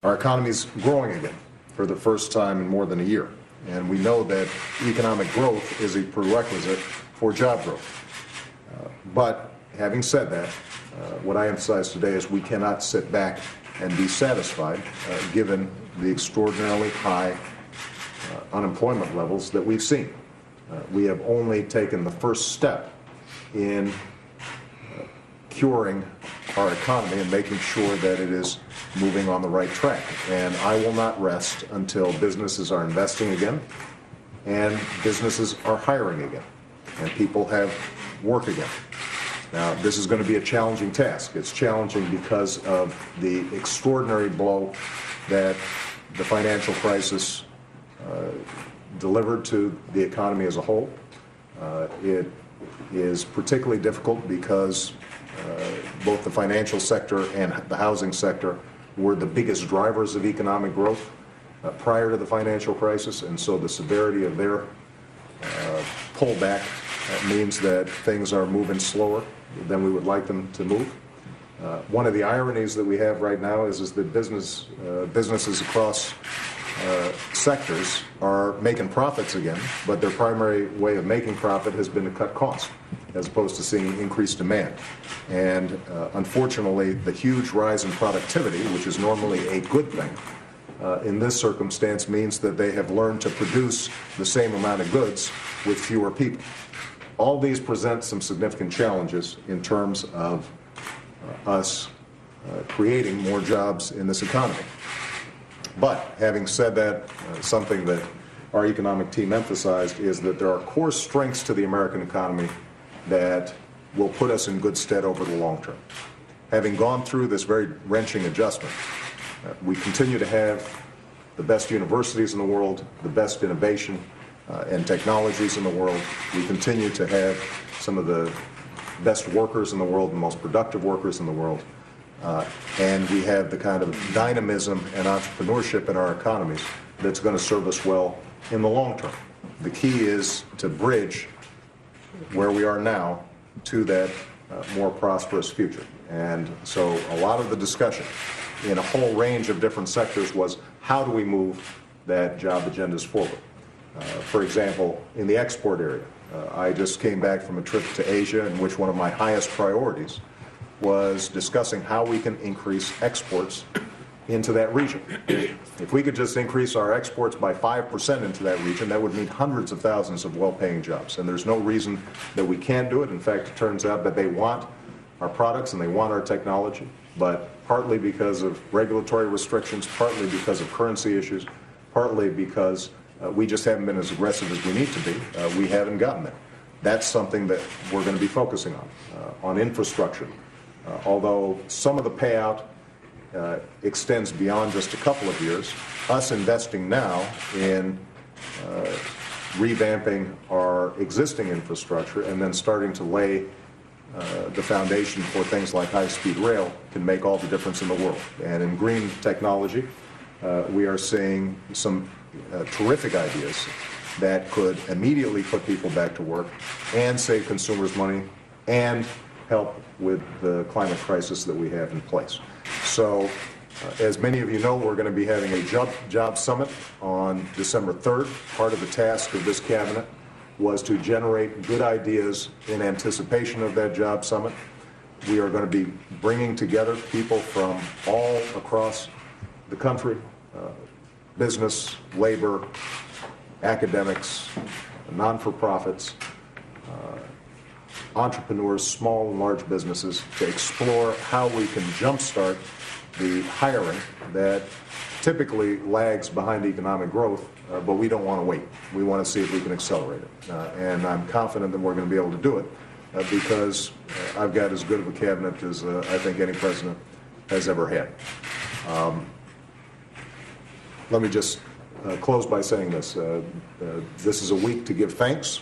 Our economy is growing again for the first time in more than a year, and we know that economic growth is a prerequisite for job growth. But having said that, what I emphasize today is we cannot sit back and be satisfied given the extraordinarily high unemployment levels that we've seen. We have only taken the first step in curing our economy and making sure that it is moving on the right track. And I will not rest until businesses are investing again and businesses are hiring again and people have work again. Now, this is going to be a challenging task. It's challenging because of the extraordinary blow that the financial crisis delivered to the economy as a whole. It is particularly difficult because both the financial sector and the housing sector were the biggest drivers of economic growth prior to the financial crisis, and so the severity of their pullback means that things are moving slower than we would like them to move. One of the ironies that we have right now is that businesses across sectors are making profits again, but their primary way of making profit has been to cut costs as opposed to seeing increased demand. And unfortunately, the huge rise in productivity, which is normally a good thing, in this circumstance means that they have learned to produce the same amount of goods with fewer people. All these present some significant challenges in terms of us creating more jobs in this economy. But having said that, something that our economic team emphasized is that there are core strengths to the American economy that will put us in good stead over the long term. Having gone through this very wrenching adjustment, we continue to have the best universities in the world, the best innovation and technologies in the world. We continue to have some of the best workers in the world, the most productive workers in the world. And we have the kind of dynamism and entrepreneurship in our economies that's going to serve us well in the long term. The key is to bridge where we are now to that more prosperous future. And so a lot of the discussion in a whole range of different sectors was how do we move that job agendas forward? For example, in the export area, I just came back from a trip to Asia in which one of my highest priorities was discussing how we can increase exports into that region. If we could just increase our exports by 5% into that region, that would mean hundreds of thousands of well-paying jobs. And there's no reason that we can't do it. In fact, it turns out that they want our products and they want our technology, but partly because of regulatory restrictions, partly because of currency issues, partly because we just haven't been as aggressive as we need to be. We haven't gotten there. That's something that we're going to be focusing on infrastructure. Although some of the payout extends beyond just a couple of years, us investing now in revamping our existing infrastructure and then starting to lay the foundation for things like high-speed rail can make all the difference in the world. And in green technology, we are seeing some terrific ideas that could immediately put people back to work and save consumers money and help with the climate crisis that we have in place. So, as many of you know, we're going to be having a job summit on December 3rd. Part of the task of this cabinet was to generate good ideas in anticipation of that job summit. We are going to be bringing together people from all across the country, business, labor, academics, non-for-profits, entrepreneurs, small and large businesses, to explore how we can jumpstart the hiring that typically lags behind economic growth, but we don't want to wait. We want to see if we can accelerate it. And I'm confident that we're going to be able to do it because I've got as good of a cabinet as I think any president has ever had. Let me just close by saying this. This is a week to give thanks.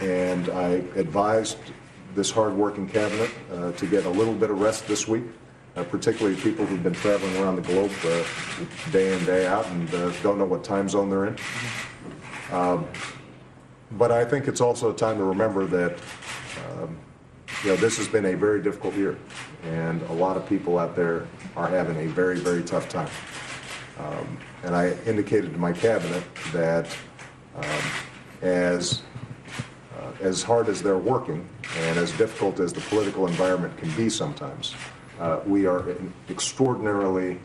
And I advised this hard-working cabinet to get a little bit of rest this week, particularly people who've been traveling around the globe day in, day out and don't know what time zone they're in. But I think it's also a time to remember that This has been a very difficult year, and a lot of people out there are having a very, very tough time. And I indicated to my cabinet that as hard as they're working and as difficult as the political environment can be sometimes, we are extraordinarily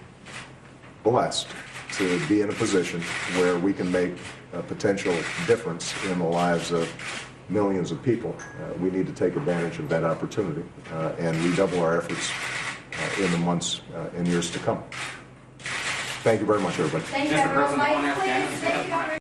blessed to be in a position where we can make a potential difference in the lives of millions of people. We need to take advantage of that opportunity and redouble our efforts in the months and years to come. Thank you very much, everybody. Thank you, everyone. Mike, please. Thank you.